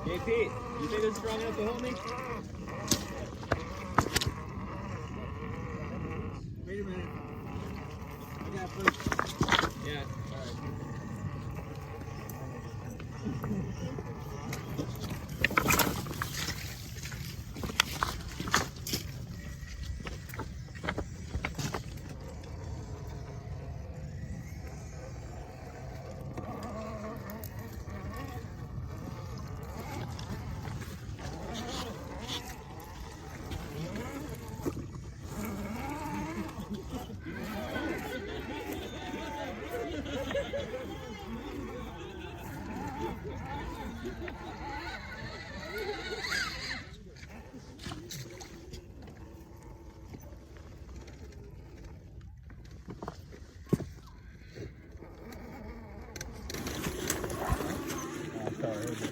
Hey Pete, you think it's strong enough to hold me? Wait a minute. I got first. Yeah. Alright.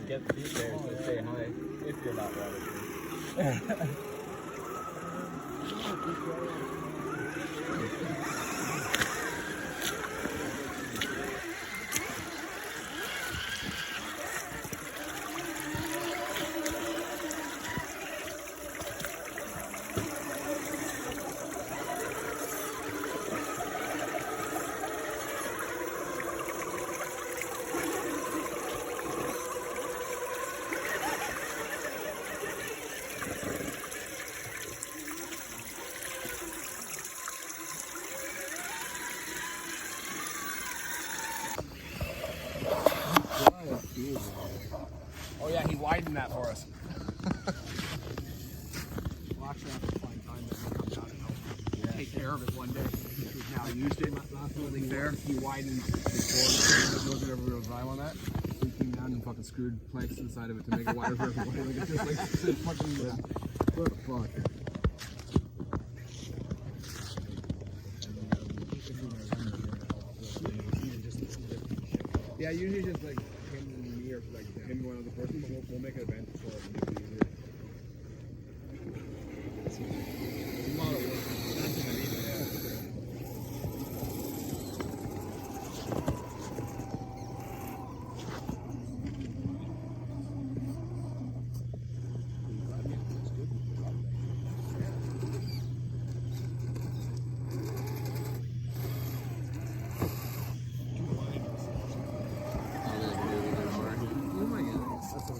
Get Pete there to say hi if you're not waterproof. Oh yeah, he widened that for us. We'll actually have to find time that we come down and help take care of it one day. We've now used it. Last building there, he widened before. Wasn't ever real drive on that. We came down and fucking screwed planks to the side of it to make it wider for everybody. Like it's just like fucking. What the fuck? Yeah, usually just like him and me or like him and one other person, but we'll make an event so it makes it easier. It's a lot of work. That's what I mean. Oh my god, that's what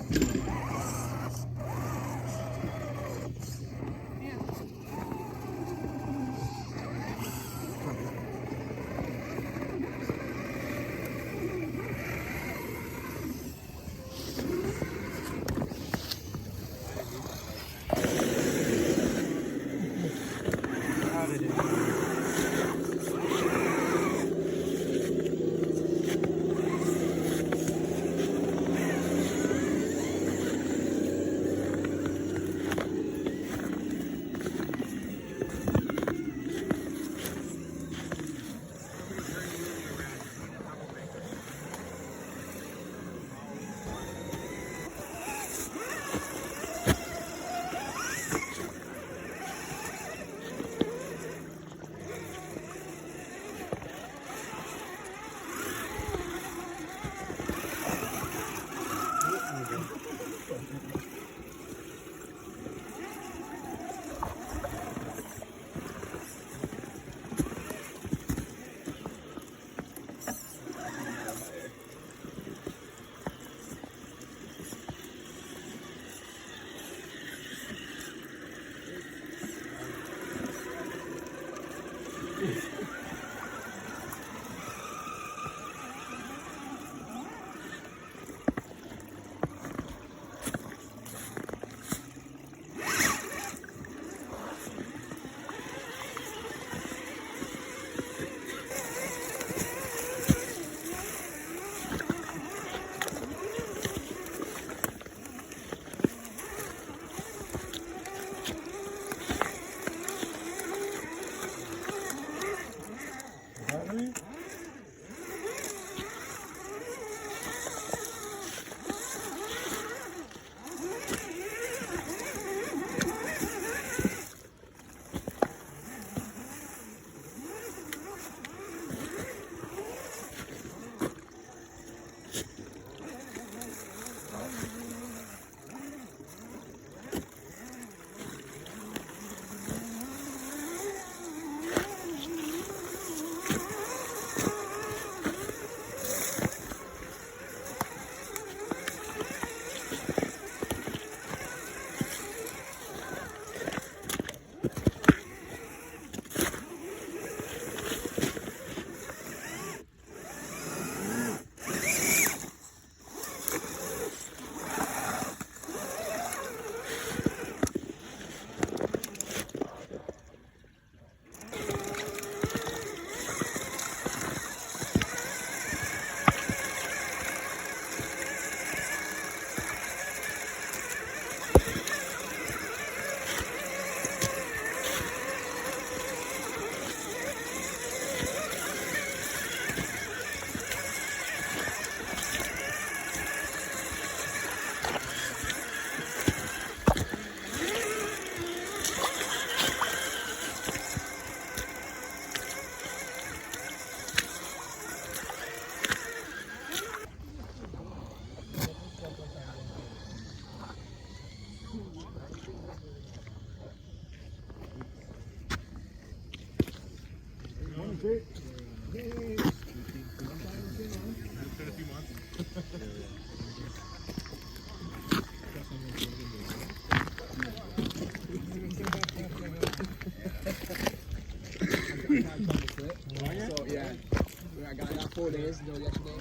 4 days until yesterday.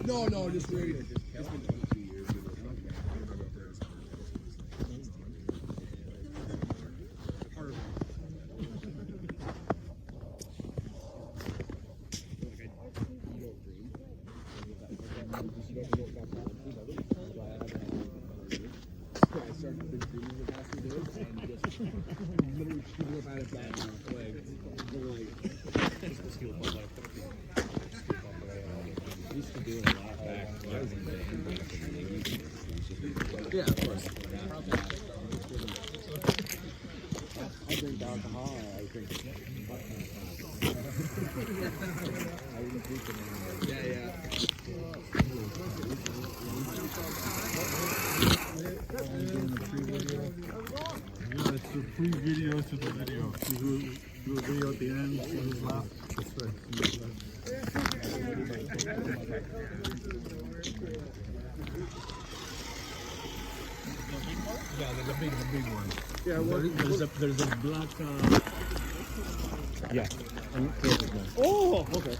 No, just radio. I started big dreaming the past few days and just literally shooting up out of bed now. Like, Used to do a lot back when I was in yeah, of course. I drink alcohol. I drink. Yeah, it's a free video to the video. You do a video at the end, so who's left. That's right. Yeah, there's a big one. Yeah, there's a black. Yeah. Oh, okay.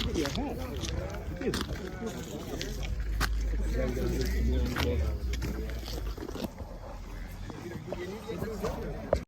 Look at your hat.